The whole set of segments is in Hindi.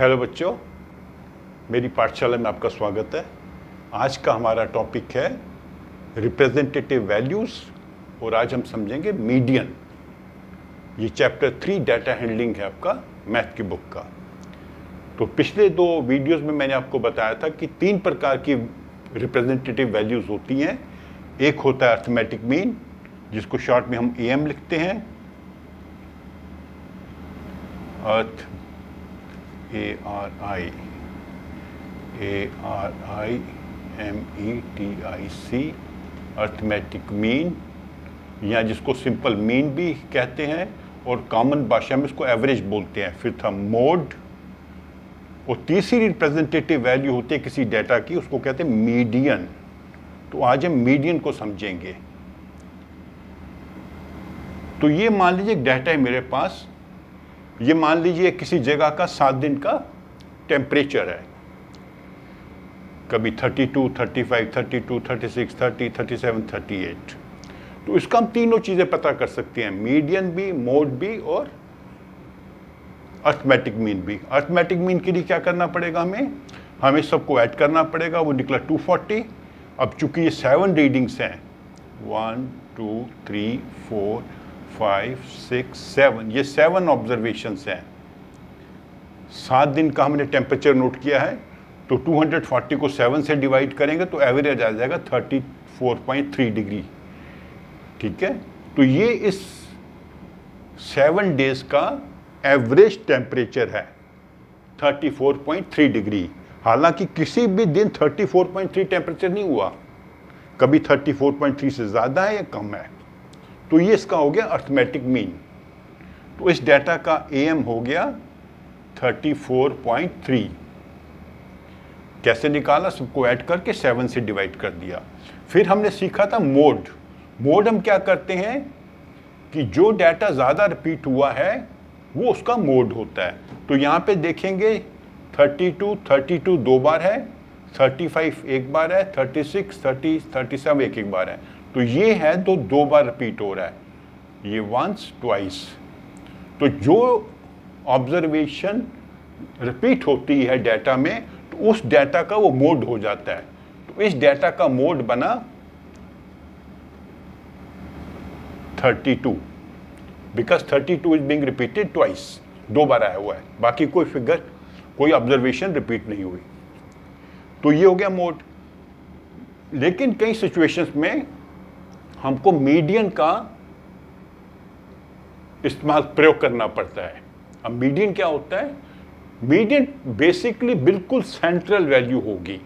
हेलो बच्चों, मेरी पाठशाला में आपका स्वागत है। आज का हमारा टॉपिक है रिप्रेजेंटेटिव वैल्यूज़ और आज हम समझेंगे मीडियन। ये चैप्टर 3 डाटा हैंडलिंग है आपका मैथ की बुक का। तो पिछले 2 वीडियोस में मैंने आपको बताया था कि 3 प्रकार की रिप्रेजेंटेटिव वैल्यूज़ होती हैं। एक होता है अर्थमेटिक मीन, जिसको शॉर्ट में हम AM लिखते हैं, अर्थ ARIMETIC, अर्थमेटिक मीन, या जिसको सिंपल मीन भी कहते हैं और कॉमन भाषा में इसको एवरेज बोलते हैं। फिर था मोड, और तीसरी रिप्रेजेंटेटिव वैल्यू होती है किसी डेटा की, उसको कहते हैं मीडियन। तो आज हम मीडियन को समझेंगे। तो ये मान लीजिए एक डाटा है मेरे पास, ये मान लीजिए किसी जगह का 7 दिन का टेम्परेचर है, कभी 32, 35, 32, 36, 30, 37, 38। तो इसका हम तीनों चीज़ें पता कर सकते हैं, मीडियन भी, मोड भी और अर्थमेटिक मीन भी। अर्थमेटिक मीन के लिए क्या करना पड़ेगा, हमें सबको ऐड करना पड़ेगा, वो निकला 240। अब चूंकि ये 7 रीडिंग्स हैं, 1 2 3 4 5 6 7, ये 7 ऑब्जर्वेशंस हैं। 7 दिन का हमने टेम्परेचर नोट किया है, तो 240 को 7 से डिवाइड करेंगे तो एवरेज आ जाएगा 34.3 डिग्री। ठीक है, तो ये इस 7 डेज का एवरेज टेम्परेचर है 34.3 डिग्री। हालांकि किसी भी दिन 34.3 टेम्परेचर नहीं हुआ, कभी 34.3 से ज़्यादा है या कम है। तो ये इसका हो गया अर्थमेटिक मीन। तो इस डाटा का AM हो गया 34.3। कैसे निकाला, सबको ऐड करके 7 से डिवाइड कर दिया। फिर हमने सीखा था मोड। मोड हम क्या करते हैं कि जो डाटा ज़्यादा रिपीट हुआ है वो उसका मोड होता है। तो यहाँ पे देखेंगे 32 2 बार है, 35 एक बार है, 36 30 37 एक बार है। तो ये है तो 2 बार रिपीट हो रहा है, ये वंस ट्वाइस। तो जो ऑब्जर्वेशन रिपीट होती है डाटा में, तो उस डाटा का वो मोड हो जाता है। तो इस डाटा का मोड बना 32, because 32 is being repeated twice, 2 बार आया हुआ है, बाकी कोई फिगर, कोई ऑब्जर्वेशन रिपीट नहीं हुई। तो ये हो गया मोड। लेकिन कई सिचुएशंस में हमको मीडियन का इस्तेमाल प्रयोग करना पड़ता है। अब मीडियन क्या होता है, मीडियन बेसिकली बिल्कुल सेंट्रल वैल्यू होगी।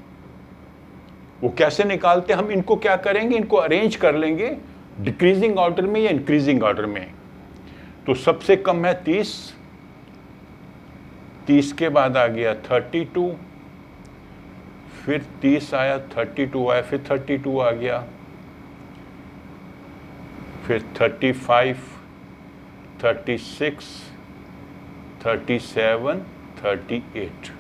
वो कैसे निकालते हैं, हम इनको क्या करेंगे, इनको अरेंज कर लेंगे डिक्रीजिंग ऑर्डर में या इंक्रीजिंग ऑर्डर में। तो सबसे कम है 30, 30 के बाद आ गया 32, फिर 30 आया, 32 आया, फिर 32 आ गया, फिर 35, 36, 37, 38,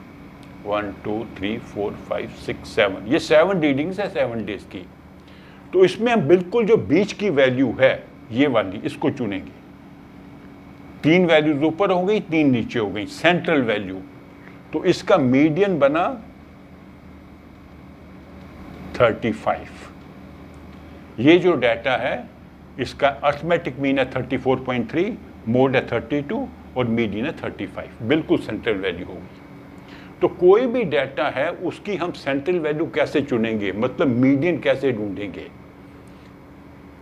1 2 3 4 5 6 7, ये 7 रीडिंग्स है 7 डेज की। तो इसमें हम बिल्कुल जो बीच की वैल्यू है ये वाली, इसको चुनेंगे। 3 वैल्यूज ऊपर हो गई, 3 नीचे हो गई, सेंट्रल वैल्यू। तो इसका मीडियन बना 35। ये जो डाटा है इसका अर्थमेटिक मीन है 34.3, मोड है 32 और मीडियन है 35, बिल्कुल सेंट्रल वैल्यू होगी। तो कोई भी डाटा है उसकी हम सेंट्रल वैल्यू कैसे चुनेंगे, मतलब मीडियन कैसे ढूंढेंगे।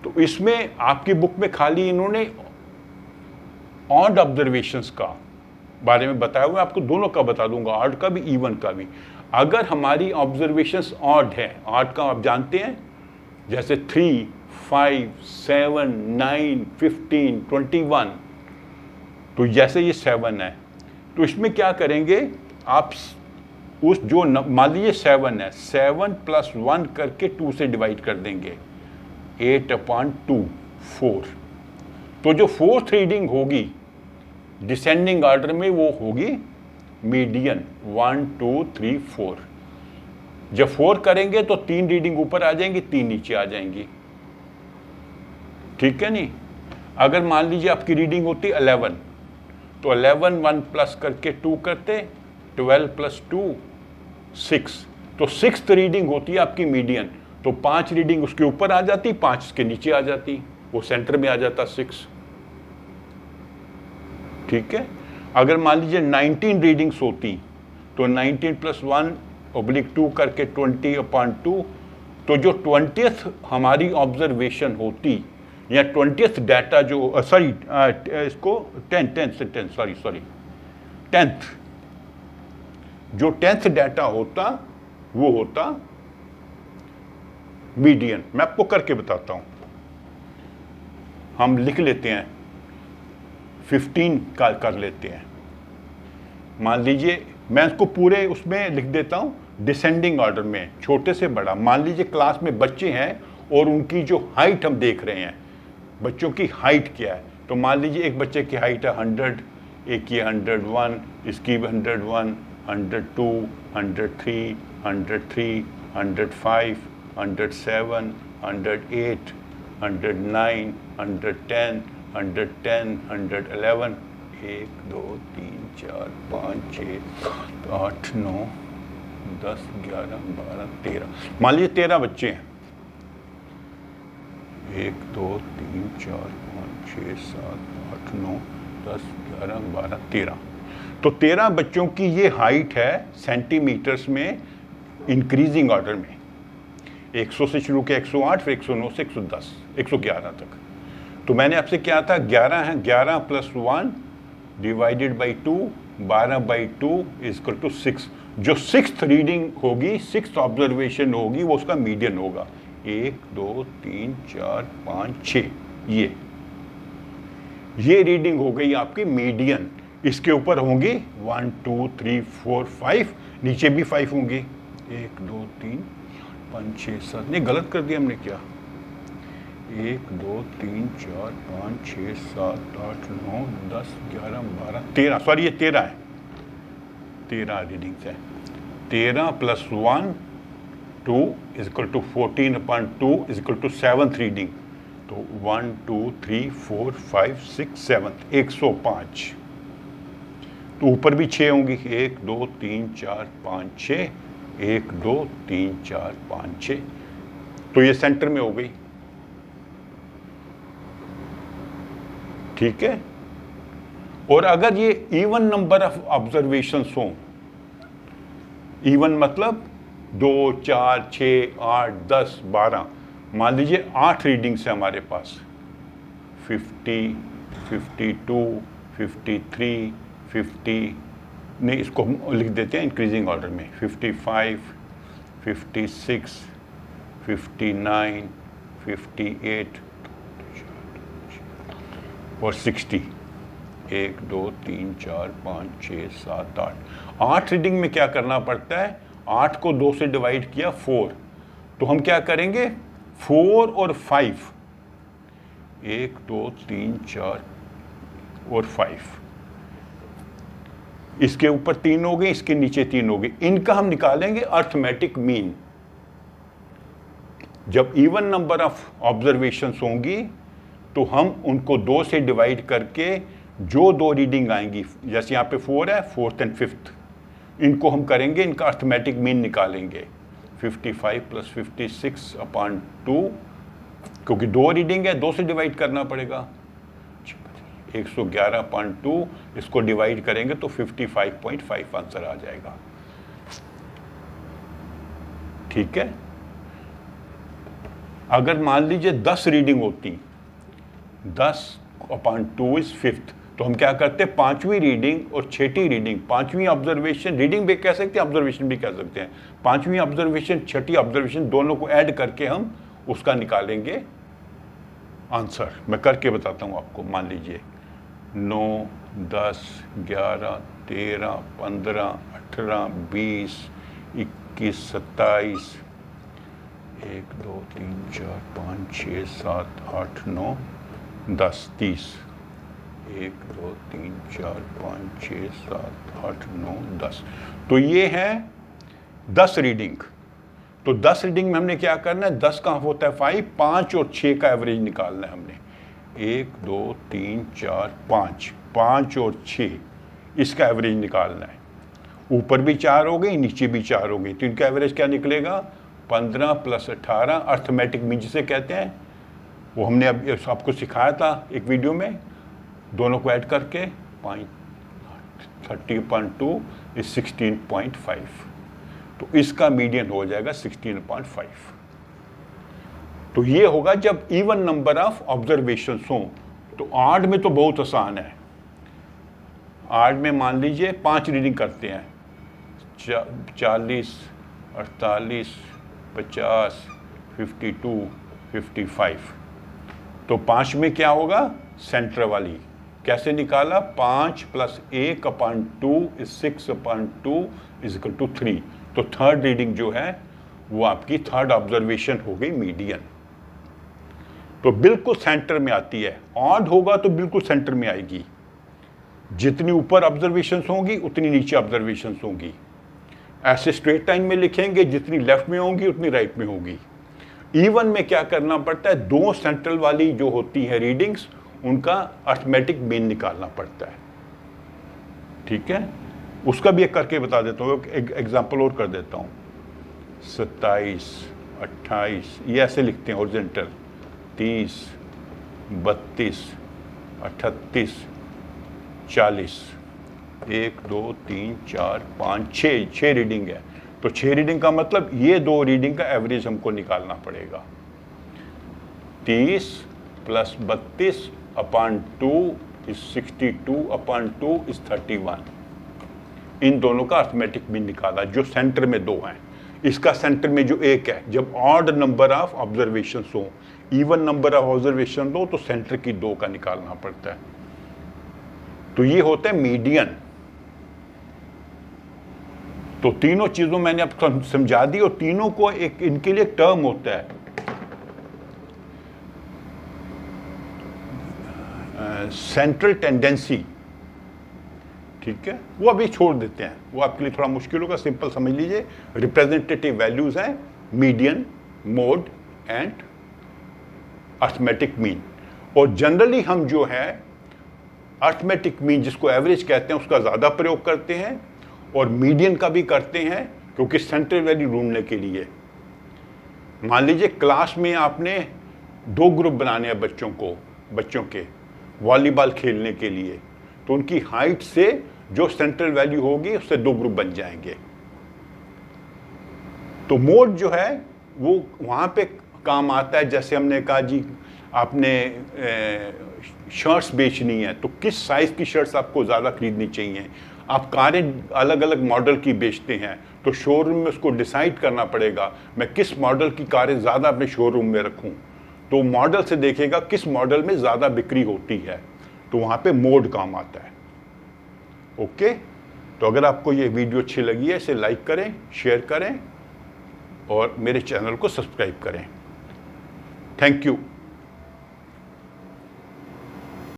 तो इसमें आपकी बुक में खाली इन्होंने ऑड ऑब्जर्वेशंस का बारे में बताया हुआ है, आपको दोनों का बता दूंगा, ऑड का भी इवन का भी। अगर हमारी ऑब्जर्वेशंस ऑड है, ऑड का आप जानते हैं, जैसे 3 5 7 9 15 21, तो जैसे ये 7 है, तो इसमें क्या करेंगे आप, उस जो मान लीजिए 7 है, 7 + 1 करके 2 से डिवाइड कर देंगे, 8/2 4। तो जो 4th रीडिंग होगी डिसेंडिंग ऑर्डर में वो होगी मीडियन, 1 2 3 4। जब 4 करेंगे तो 3 रीडिंग ऊपर आ जाएंगी, 3 नीचे आ जाएंगी। ठीक है नहीं। अगर मान लीजिए आपकी रीडिंग होती 11, तो 11 1 प्लस करके 2 करते, 12 + 2 6, तो 6th रीडिंग होती है आपकी मीडियन। तो 5 रीडिंग उसके ऊपर आ जाती, 5 उसके नीचे आ जाती, वो सेंटर में आ जाता 6। ठीक है। अगर मान लीजिए 19 रीडिंग्स होती तो 19 + 1/2 करके 20/2, तो जो 20th हमारी ऑब्जर्वेशन होती या 20th डाटा जो इसको 10th जो 10th डाटा होता वो होता मीडियन। मैं आपको करके बताता हूं, हम लिख लेते हैं 15 का कर लेते हैं। मान लीजिए मैं इसको पूरे उसमें लिख देता हूं डिसेंडिंग ऑर्डर में, छोटे से बड़ा। मान लीजिए क्लास में बच्चे हैं और उनकी जो हाइट हम देख रहे हैं, बच्चों की हाइट क्या है। तो मान लीजिए एक बच्चे की हाइट है 100, एक की 101, इसकी भी 101, 102, 103, 103, 105, 107, 108, 109, 110, 110, 111, 1 2 3 4 5 6 8 9 10 11 12 13। मान लीजिए 13 बच्चे हैं। 1 2 3 4 5 6 7 8 9 10 11 12 13। तो 13 बच्चों की ये हाइट है सेंटीमीटर्स में इंक्रीजिंग ऑर्डर में। 100 से शुरू किया 108, फिर 109 से 110, 111 तक। तो मैंने आपसे क्या था, 11 है, 11 + 1 डिवाइडेड बाई 2, 12/2 = 6। जो 6th रीडिंग होगी, 6th ऑब्जर्वेशन होगी, वो उसका मीडियन होगा। 1 2 3 4 5 6, ये रीडिंग हो गई आपकी मीडियन। इसके ऊपर होंगी 1 2 3 4 5, नीचे भी 5 होंगी। 1 2 3 5 6 7, नहीं गलत कर दिया हमने क्या, 1 2 3 4 5 6 7 8 9 10 11 12 13, सॉरी ये 13 है, 13 रीडिंग्स है। 13 + 1 2 = 14/2 = 7th रीडिंग। तो 1 2 3 4 5 6 7, 105। तो ऊपर भी 6 होंगी, 1 2 3 4 5 6, 1 2 3 4 5 6। तो ये सेंटर में हो गई। ठीक है। और अगर ये इवन नंबर ऑफ ऑब्जर्वेशंस हों, इवन मतलब 2 4 6 8 10 12, मान लीजिए 8 रीडिंग्स है हमारे पास, 50 52 53 50, नहीं इसको हम लिख देते हैं इंक्रीजिंग ऑर्डर में, 55 56 59 58 और 60। 1 2 3 4 5 6 7 8। 8 रीडिंग में क्या करना पड़ता है, 8 को 2 से डिवाइड किया 4, तो हम क्या करेंगे 4 और 5, 1 2 3 4 और 5, इसके ऊपर 3 हो गए, इसके नीचे 3 हो गए। इनका हम निकालेंगे अर्थमेटिक मीन। जब इवन नंबर ऑफ ऑब्जर्वेशंस होंगी तो हम उनको 2 से डिवाइड करके जो 2 रीडिंग आएंगी, जैसे यहाँ पे 4 है, 4th and 5th, इनको हम करेंगे, इनका अर्थमेटिक मीन निकालेंगे। 55 + 56/2, क्योंकि 2 रीडिंग है, 2 से डिवाइड करना पड़ेगा। 111/2, इसको डिवाइड करेंगे तो 55.5 आंसर आ जाएगा। ठीक है। अगर मान लीजिए 10 रीडिंग होती, 10/2 = 5th, तो हम क्या करते हैं, 5वीं रीडिंग और 6ठी रीडिंग, 5वीं ऑब्जर्वेशन, रीडिंग भी कह सकते हैं, ऑब्जर्वेशन भी कह सकते हैं, 5वीं ऑब्जर्वेशन 6ठी ऑब्जर्वेशन दोनों को ऐड करके हम उसका निकालेंगे आंसर। मैं करके बताता हूँ आपको। मान लीजिए 9 10 11 13 15 18 20 21 27, 1 2 3 4 5 6 7 8 9 10 30, 1 2 3 4 5 6 7 8 9 10। तो ये है 10 रीडिंग। तो 10 रीडिंग में हमने क्या करना है, 10 कहाँ होता है 5, 5 और 6 का एवरेज निकालना है हमने। 1 2 3 4 5, 5 और 6 इसका एवरेज निकालना है। ऊपर भी 4 हो गई, नीचे भी 4 हो गई, तो इनका एवरेज क्या निकलेगा? 15 + 18 अर्थमेटिक मीन जिसे कहते हैं, वो हमने अब आपको सिखाया था एक वीडियो में, दोनों को ऐड करके 30.2 इज 16.5, तो इसका मीडियन हो जाएगा 16.5। तो ये होगा जब इवन नंबर ऑफ ऑब्जर्वेशन हो। तो ऑड में तो बहुत आसान है। ऑड में मान लीजिए 5 रीडिंग करते हैं, 40, 48, 50, 52, 55। तो 5 में क्या होगा? सेंटर वाली कैसे निकाला? 5 + 1/2 इज 6/2 इज इक्वल टू 3। तो थर्ड रीडिंग जो है वो आपकी थर्ड ऑब्जर्वेशन हो गई मीडियन। तो बिल्कुल सेंटर में आती है। ऑड होगा तो बिल्कुल सेंटर में आएगी, जितनी ऊपर ऑब्जर्वेशंस होंगी उतनी नीचे ऑब्जर्वेशंस होंगी। ऐसे स्ट्रेट लाइन में लिखेंगे, जितनी लेफ्ट में होंगी उतनी राइट में होगी। इवन में क्या करना पड़ता है? 2 सेंट्रल वाली जो होती है रीडिंग्स, उनका अर्थमेटिक मीन निकालना पड़ता है। ठीक है, उसका भी एक करके बता देता हूँ, एक एग्जाम्पल और कर देता हूँ। 27, 28 ये ऐसे लिखते हैं हॉरिजॉन्टल, 30, 32, 38, 40, 1, 2, 3, 4, 5, 6 रीडिंग है। तो 6 रीडिंग का मतलब ये 2 रीडिंग का एवरेज हमको निकालना पड़ेगा। 30 + 32/2 इज 62/2 इज 31। इन दोनों का अर्थमेटिक मीन निकाला, जो सेंटर में 2 हैं। इसका सेंटर में जो 1 है, जब ऑड नंबर ऑफ ऑब्जर्वेशन हो, इवन नंबर ऑफ ऑब्जर्वेशन हो, तो सेंटर की 2 का निकालना पड़ता है। तो ये होता है मीडियन। तो तीनों चीजों मैंने आपको समझा दी, और तीनों को एक इनके लिए टर्म होता है सेंट्रल टेंडेंसी। ठीक है, वो अभी छोड़ देते हैं, वो आपके लिए थोड़ा मुश्किल होगा, सिंपल समझ लीजिए। रिप्रेजेंटेटिव वैल्यूज हैं median, mode and arithmetic mean. और जनरली हम जो है अर्थमेटिक मीन, जिसको एवरेज कहते हैं, उसका ज़्यादा प्रयोग करते हैं, और मीडियन का भी करते हैं, क्योंकि सेंट्रल वैल्यू ढूंढने के लिए। मान लीजिए क्लास में आपने 2 ग्रुप बनाने हैं बच्चों के वॉलीबॉल खेलने के लिए, तो उनकी हाइट से जो सेंट्रल वैल्यू होगी उससे 2 ग्रुप बन जाएंगे। तो मोड जो है वो वहाँ पे काम आता है। जैसे हमने कहा जी, आपने शर्ट्स बेचनी है, तो किस साइज़ की शर्ट्स आपको ज़्यादा खरीदनी चाहिए। आप कारें अलग अलग मॉडल की बेचते हैं, तो शोरूम में उसको डिसाइड करना पड़ेगा मैं किस मॉडल की कारें ज़्यादा अपने शोरूम में रखूं। तो मॉडल से देखेगा किस मॉडल में ज़्यादा बिक्री होती है, तो वहाँ पे मोड काम आता है। ओके, तो अगर आपको ये वीडियो अच्छी लगी है, इसे लाइक करें, शेयर करें, और मेरे चैनल को सब्सक्राइब करें। Thank you.